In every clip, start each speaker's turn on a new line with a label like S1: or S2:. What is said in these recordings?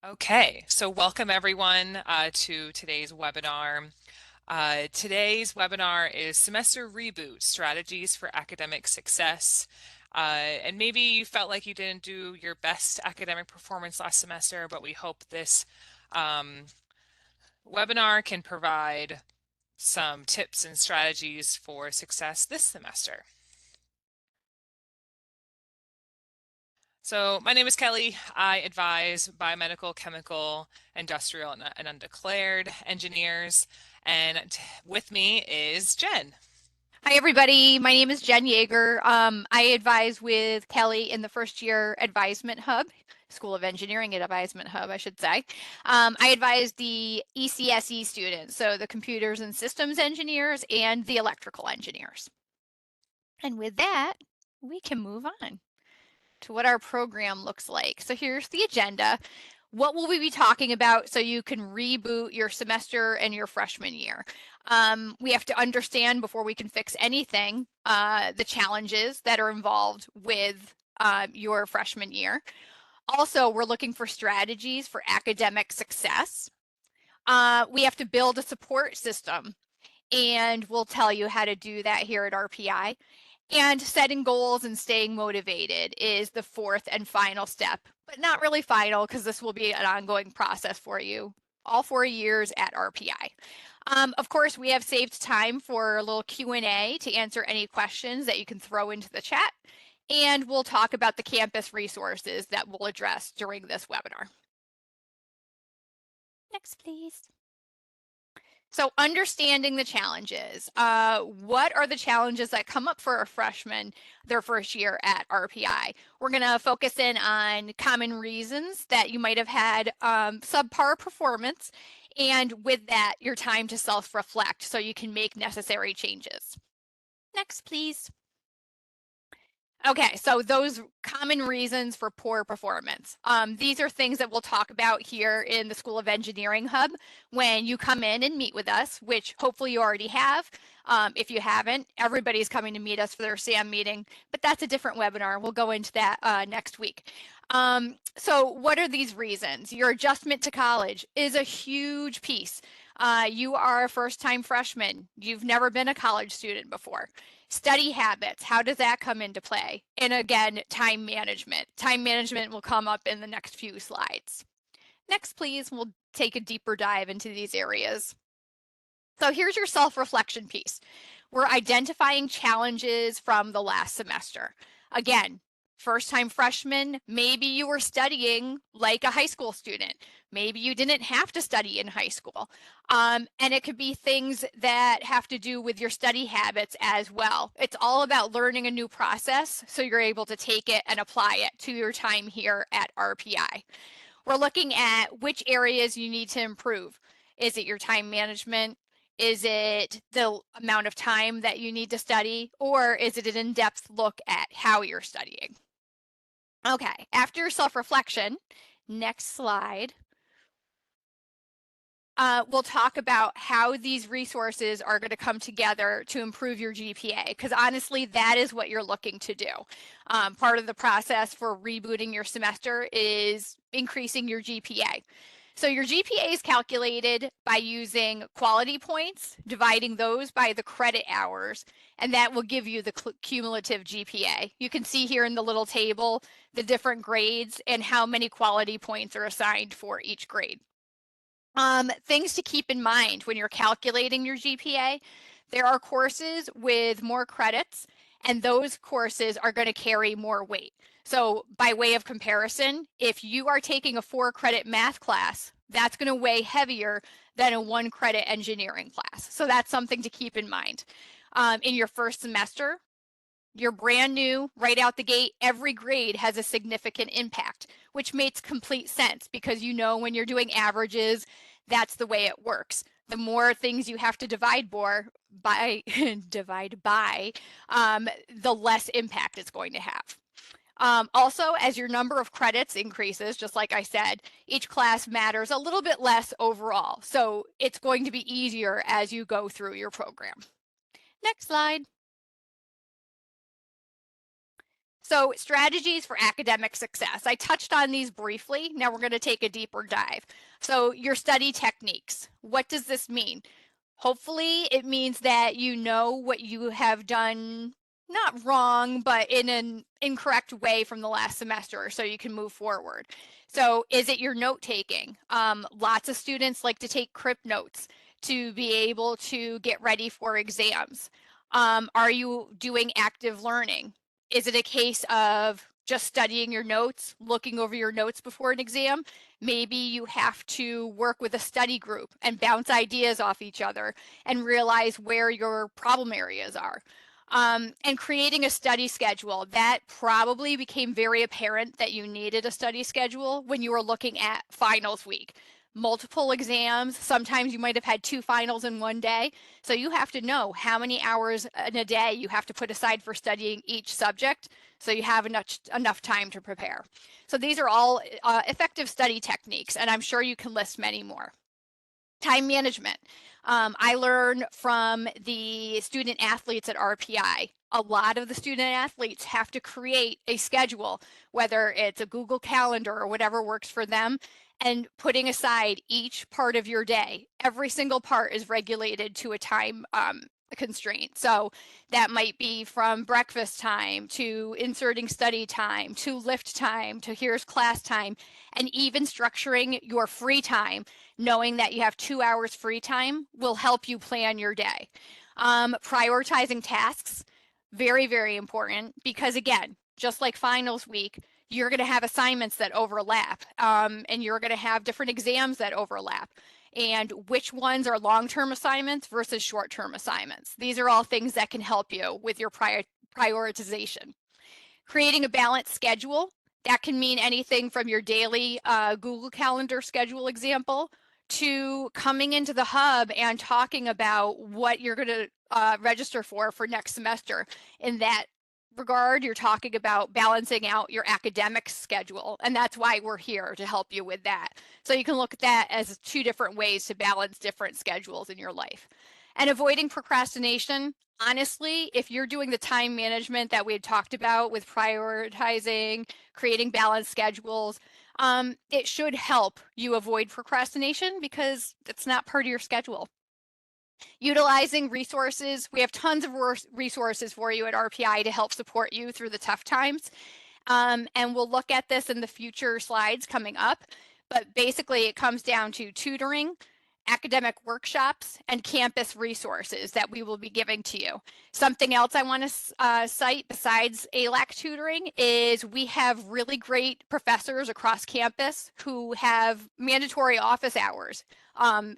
S1: Okay, so welcome everyone to today's webinar. Today's webinar is Semester Reboot, Strategies for Academic Success. And maybe you felt like you didn't do your best academic performance last semester, but we hope this um, webinar can provide some tips and strategies for success this semester. So my name is Kelly. I advise biomedical, chemical, industrial, and undeclared engineers. And with me is Jen.
S2: Hi, everybody. My name is Jen Yeager. I advise with Kelly in the first year advisement hub, School of Engineering Advisement Hub, I should say. I advise the ECSE students, so the computers and systems engineers and the electrical engineers. And with that, we can move on to what our program looks like. So here's the agenda. What will we be talking about so you can reboot your semester and your freshman year? We have to understand before we can fix anything the challenges that are involved with your freshman year. Also, we're looking for strategies for academic success. We have to build a support system, and we'll tell you how to do that here at RPI. And setting goals and staying motivated is the fourth and final step, but not really final because this will be an ongoing process for you all 4 years at RPI. Of course, we have saved time for a little Q&A to answer any questions that you can throw into the chat, and we'll talk about the campus resources that we'll address during this webinar. Next, please. So understanding the challenges. What are the challenges that come up for a freshman their first year at RPI? We're going to focus in on common reasons that you might have had subpar performance, and with that, your time to self-reflect so you can make necessary changes. Next, please. Okay, so those common reasons for poor performance. These are things that we'll talk about here in the School of Engineering Hub when you come in and meet with us, which hopefully you already have. If you haven't, everybody's coming to meet us for their SAM meeting, but that's a different webinar. We'll go into that next week. So what are these reasons? Your adjustment to college is a huge piece. You are a first-time freshman. You've never been a college student before. Study habits, how does that come into play? And again, time management. Time management will come up in the next few slides. Next, please, we'll take a deeper dive into these areas. So here's your self-reflection piece. We're identifying challenges from the last semester. Again, first-time freshman, maybe you were studying like a high school student. Maybe you didn't have to study in high school. And it could be things that have to do with your study habits as well. It's all about learning a new process so you're able to take it and apply it to your time here at RPI. We're looking at which areas you need to improve. Is it your time management? Is it the amount of time that you need to study? Or is it an in-depth look at how you're studying? Okay, after self-reflection, next slide, we'll talk about how these resources are going to come together to improve your GPA, because honestly, that is what you're looking to do. Part of the process for rebooting your semester is increasing your GPA. So your GPA is calculated by using quality points, dividing those by the credit hours, and that will give you the cumulative GPA. You can see here in the little table the different grades and how many quality points are assigned for each grade. Things to keep in mind when you're calculating your GPA, there are courses with more credits, and those courses are going to carry more weight. So by way of comparison, if you are taking a 4-credit math class, that's going to weigh heavier than a 1-credit engineering class. So that's something to keep in mind. In your first semester, you're brand new, right out the gate, every grade has a significant impact, which makes complete sense because you know when you're doing averages, that's the way it works. The more things you have to divide by, the less impact it's going to have. Also, as your number of credits increases, just like I said, each class matters a little bit less overall. So it's going to be easier as you go through your program. Next slide. So strategies for academic success. I touched on these briefly. Now we're going to take a deeper dive. So your study techniques. What does this mean? Hopefully it means that you know what you have done, not wrong, but in an incorrect way from the last semester, so you can move forward. So is it your note taking? Lots of students like to take crypt notes to be able to get ready for exams. Are you doing active learning? Is it a case of just studying your notes, looking over your notes before an exam? Maybe you have to work with a study group and bounce ideas off each other and realize where your problem areas are. And creating a study schedule. That probably became very apparent that you needed a study schedule when you were looking at finals week. Multiple exams, sometimes you might have had 2 finals in one day. So you have to know how many hours in a day you have to put aside for studying each subject so you have enough time to prepare. So these are all effective study techniques, and I'm sure you can list many more. Time management. I learned from the student athletes at RPI. A lot of the student athletes have to create a schedule, whether it's a Google Calendar or whatever works for them, and putting aside each part of your day. Every single part is regulated to a time constraint. So that might be from breakfast time to inserting study time to lift time to here's class time, and even structuring your free time, knowing that you have 2 hours free time will help you plan your day. Prioritizing tasks, very, very important because again, just like finals week, you're going to have assignments that overlap and you're going to have different exams that overlap. And which ones are long-term assignments versus short-term assignments. These are all things that can help you with your prioritization. Creating a balanced schedule, that can mean anything from your daily Google Calendar schedule example to coming into the hub and talking about what you're going to register for next semester. In that regard, you're talking about balancing out your academic schedule, and that's why we're here to help you with that. So you can look at that as 2 different ways to balance different schedules in your life. And avoiding procrastination, honestly, if you're doing the time management that we had talked about with prioritizing, creating balanced schedules, it should help you avoid procrastination because it's not part of your schedule. Utilizing resources, we have tons of resources for you at RPI to help support you through the tough times. And we'll look at this in the future slides coming up. But basically, it comes down to tutoring, academic workshops, and campus resources that we will be giving to you. Something else I want to cite besides ALAC tutoring is we have really great professors across campus who have mandatory office hours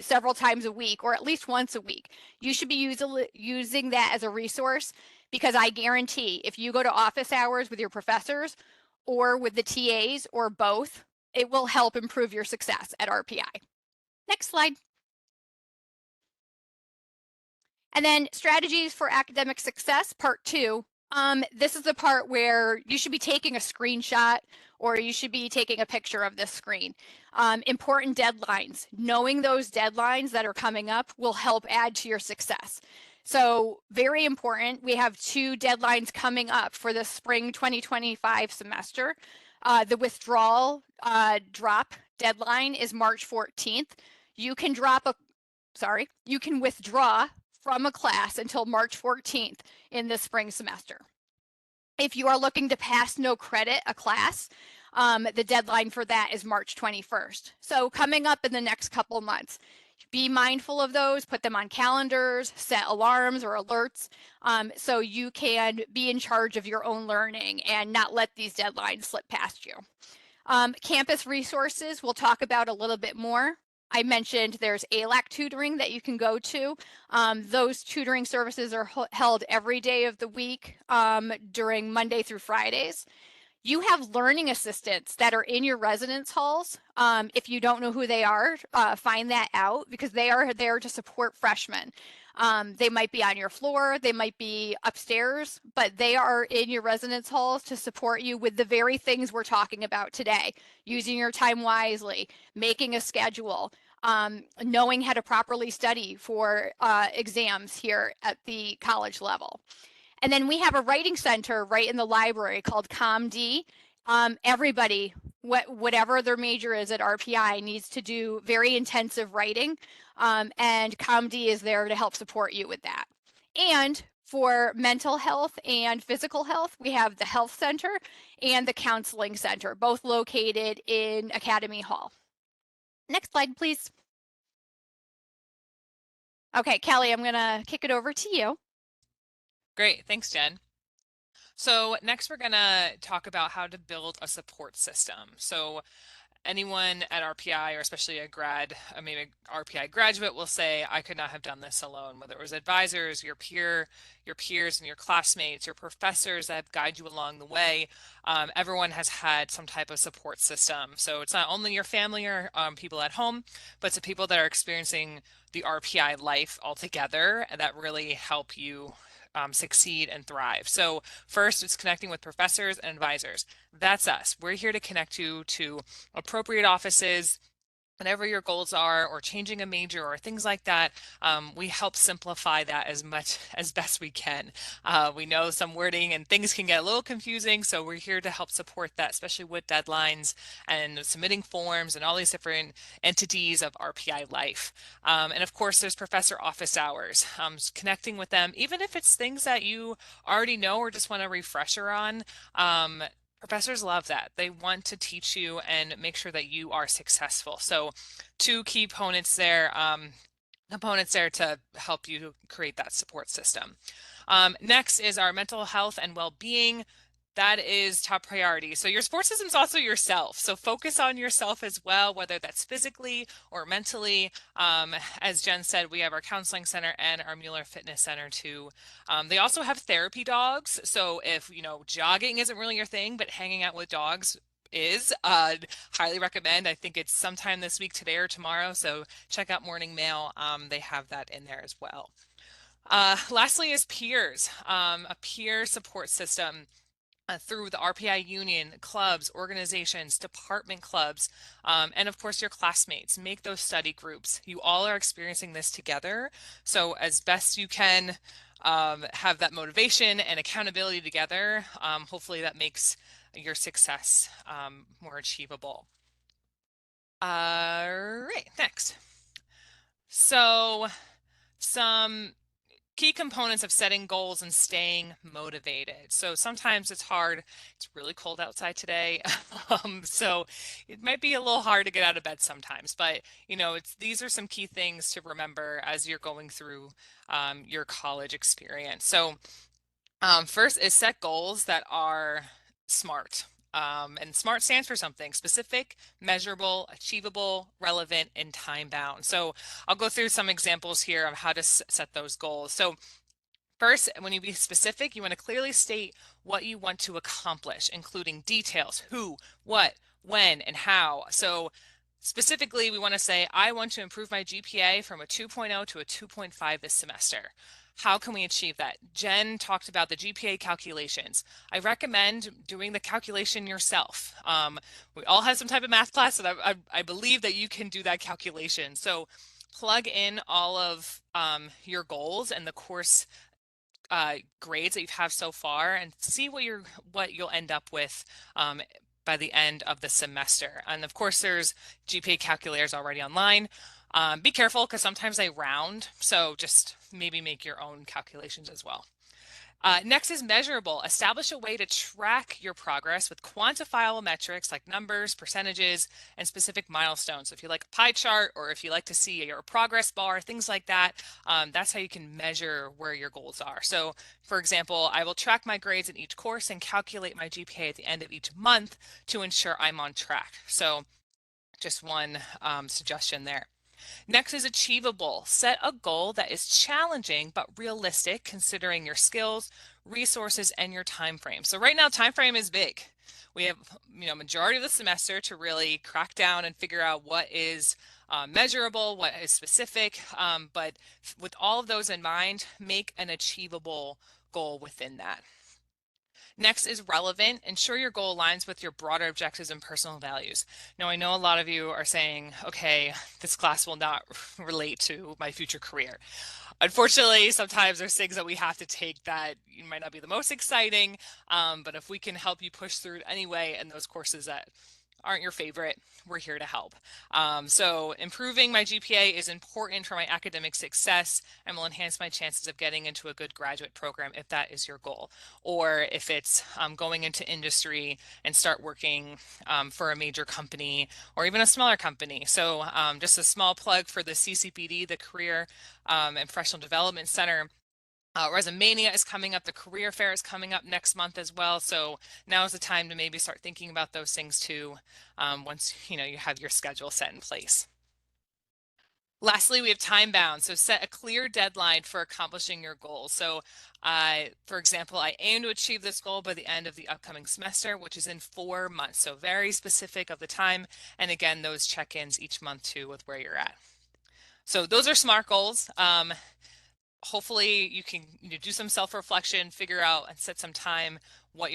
S2: several times a week or at least once a week. You should be using that as a resource because I guarantee if you go to office hours with your professors or with the TAs or both, it will help improve your success at RPI. Next slide. And then strategies for academic success, part 2. This is the part where you should be taking a screenshot or you should be taking a picture of this screen. Important deadlines. Knowing those deadlines that are coming up will help add to your success. So very important. We have 2 deadlines coming up for the spring 2025 semester. The withdrawal drop deadline is March 14th. You can you can withdraw from a class until March 14th in the spring semester. If you are looking to pass no credit a class, the deadline for that is March 21st. So coming up in the next couple months, be mindful of those, put them on calendars, set alarms or alerts so you can be in charge of your own learning and not let these deadlines slip past you. Campus resources, we'll talk about a little bit more. I mentioned there's ALAC tutoring that you can go to. Those tutoring services are held every day of the week during Monday through Fridays. You have learning assistants that are in your residence halls. If you don't know who they are, find that out because they are there to support freshmen. They might be on your floor, they might be upstairs, but they are in your residence halls to support you with the very things we're talking about today. Using your time wisely, making a schedule, knowing how to properly study for exams here at the college level. And then we have a writing center right in the library called ComD. Everybody, whatever their major is at RPI, needs to do very intensive writing, and ComD is there to help support you with that. And for mental health and physical health, we have the health center and the counseling center, both located in Academy Hall. Next slide, please. Okay, Kelly, I'm gonna kick it over to you.
S1: Great, thanks, Jen. So next we're gonna talk about how to build a support system. So anyone at RPI, or especially a grad, I mean, an RPI graduate will say, I could not have done this alone, whether it was advisors, your peers and your classmates, your professors that guide you along the way. Everyone has had some type of support system. So it's not only your family or people at home, but it's the people that are experiencing the RPI life altogether that really help you succeed and thrive. So first, it's connecting with professors and advisors. That's us. We're here to connect you to appropriate offices, whatever your goals are, or changing a major or things like that. We help simplify that as much as best we can. We know some wording and things can get a little confusing, so we're here to help support that, especially with deadlines and submitting forms and all these different entities of RPI life. And of course, there's professor office hours, connecting with them, even if it's things that you already know or just want a refresher on. Professors love that. They want to teach you and make sure that you are successful. So two key components there to help you create that support system. Next is our mental health and well-being. That is top priority. So your support system is also yourself. So focus on yourself as well, whether that's physically or mentally. As Jen said, we have our counseling center and our Mueller Fitness Center too. They also have therapy dogs. So if, jogging isn't really your thing, but hanging out with dogs is, highly recommend. I think it's sometime this week, today or tomorrow. So check out Morning Mail. They have that in there as well. Lastly is peers, a peer support system through the RPI union, clubs, organizations, department clubs, and of course your classmates. Make those study groups. You all are experiencing this together. So as best you can have that motivation and accountability together, hopefully that makes your success more achievable. All right, next. So some key components of setting goals and staying motivated. So sometimes it's hard. It's really cold outside today. So it might be a little hard to get out of bed sometimes, but these are some key things to remember as you're going through your college experience. So first is set goals that are SMART. And SMART stands for something specific, measurable, achievable, relevant, and time bound. So I'll go through some examples here of how to set those goals. So first, when you be specific, you want to clearly state what you want to accomplish, including details, who, what, when, and how. So specifically, we want to say, I want to improve my GPA from a 2.0 to a 2.5 this semester. How can we achieve that? Jen talked about the GPA calculations. I recommend doing the calculation yourself. We all have some type of math class, and I believe that you can do that calculation. So plug in all of your goals and the course grades that you have so far, and see what you'll end up with by the end of the semester. And of course, there's GPA calculators already online. Be careful because sometimes they round, so just maybe make your own calculations as well. Next is measurable. Establish a way to track your progress with quantifiable metrics like numbers, percentages, and specific milestones. So if you like a pie chart, or if you like to see your progress bar, things like that, that's how you can measure where your goals are. So for example, I will track my grades in each course and calculate my GPA at the end of each month to ensure I'm on track. So just one suggestion there. Next is achievable. Set a goal that is challenging but realistic considering your skills, resources, and your time frame. So right now, time frame is big. We have, majority of the semester to really crack down and figure out what is measurable, what is specific. But with all of those in mind, make an achievable goal within that. Next is relevant. Ensure your goal aligns with your broader objectives and personal values. Now, I know a lot of you are saying, okay, this class will not relate to my future career. Unfortunately, sometimes there's things that we have to take that might not be the most exciting, but if we can help you push through it anyway, and those courses that aren't your favorite, we're here to help. So improving my GPA is important for my academic success and will enhance my chances of getting into a good graduate program if that is your goal. Or if it's going into industry and start working for a major company or even a smaller company. So just a small plug for the CCPD, the Career and Professional Development Center. Resumania is coming up. The career fair is coming up next month as well. So now is the time to maybe start thinking about those things too, once you have your schedule set in place. Lastly, we have time bound. So set a clear deadline for accomplishing your goals. So for example, I aim to achieve this goal by the end of the upcoming semester, which is in 4 months. So very specific of the time. And again, those check-ins each month too with where you're at. So those are SMART goals. Hopefully you can do some self-reflection, figure out and set some time what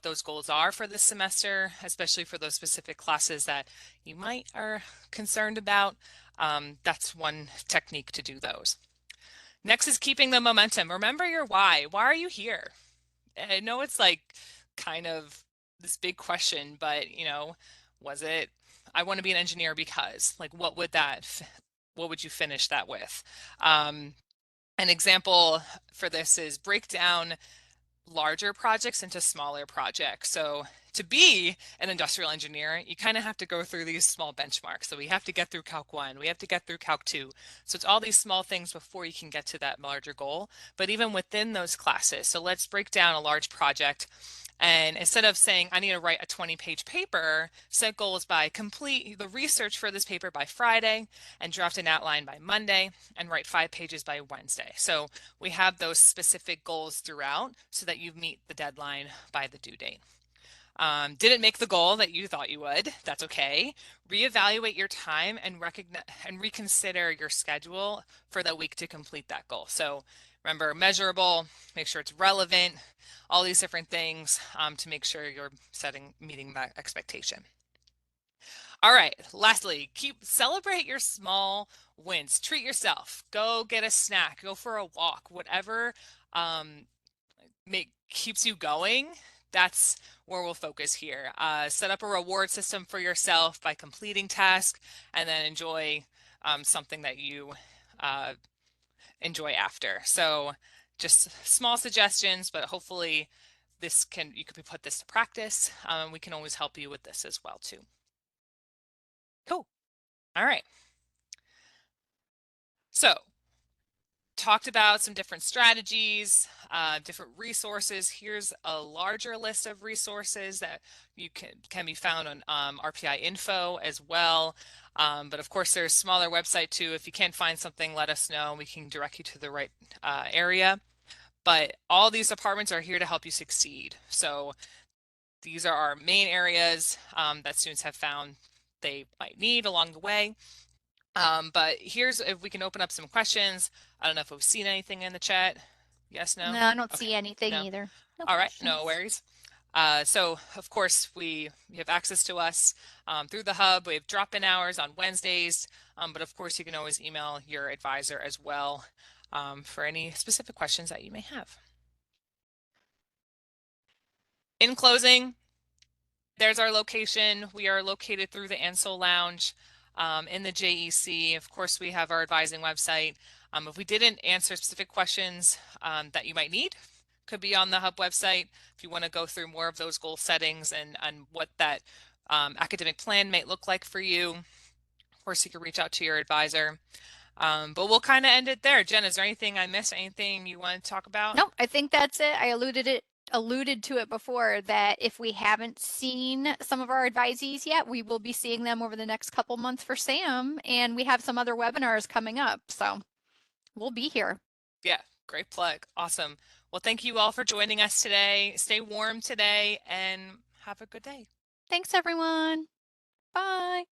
S1: those goals are for this semester, especially for those specific classes that you might are concerned about. That's one technique to do those. Next is keeping the momentum. Remember your why. Why are you here? I know it's like kind of this big question, but was it, I want to be an engineer because, like, what would you finish that with? An example for this is break down larger projects into smaller projects. So to be an industrial engineer, you kind of have to go through these small benchmarks. So we have to get through Calc 1, we have to get through Calc 2. So it's all these small things before you can get to that larger goal. But even within those classes, so let's break down a large project. And instead of saying, I need to write a 20-page paper, set goals by complete the research for this paper by Friday and draft an outline by Monday and write 5 pages by Wednesday. So we have those specific goals throughout so that you meet the deadline by the due date. Didn't make the goal that you thought you would. That's okay. Reevaluate your time and reconsider your schedule for the week to complete that goal. So remember, measurable, make sure it's relevant, all these different things to make sure you're meeting that expectation. All right, lastly, celebrate your small wins. Treat yourself. Go get a snack, go for a walk, whatever keeps you going. That's where we'll focus here. Set up a reward system for yourself by completing tasks and then enjoy something that you enjoy after. So just small suggestions, but hopefully you could put this to practice. We can always help you with this as well too. Cool. All right. So talked about some different strategies, different resources. Here's a larger list of resources that you can be found on RPI info as well. But of course, there's a smaller website too. If you can't find something, let us know. We can direct you to the right area. But all these departments are here to help you succeed. So these are our main areas that students have found they might need along the way. But here's if we can open up some questions. I don't know if we've seen anything in the chat. Yes, no?
S2: No, I don't
S1: Okay.
S2: see anything
S1: No.
S2: either. No
S1: All right, no
S2: questions.
S1: worries. So of course you have access to us through the hub. We have drop-in hours on Wednesdays, but of course you can always email your advisor as well for any specific questions that you may have. In closing, there's our location. We are located through the Ansel Lounge in the JEC. Of course, we have our advising website. If we didn't answer specific questions that you might need, could be on the Hub website. If you want to go through more of those goal settings and what that academic plan might look like for you, of course, you can reach out to your advisor. But we'll kind of end it there. Jen, is there anything I missed? Anything you want to talk about?
S2: Nope, I think that's it. I alluded to it before that if we haven't seen some of our advisees yet, we will be seeing them over the next couple months for SAM, and we have some other webinars coming up. So we'll be here.
S1: Yeah, great plug. Awesome. Well, thank you all for joining us today. Stay warm today and have a good day.
S2: Thanks, everyone. Bye.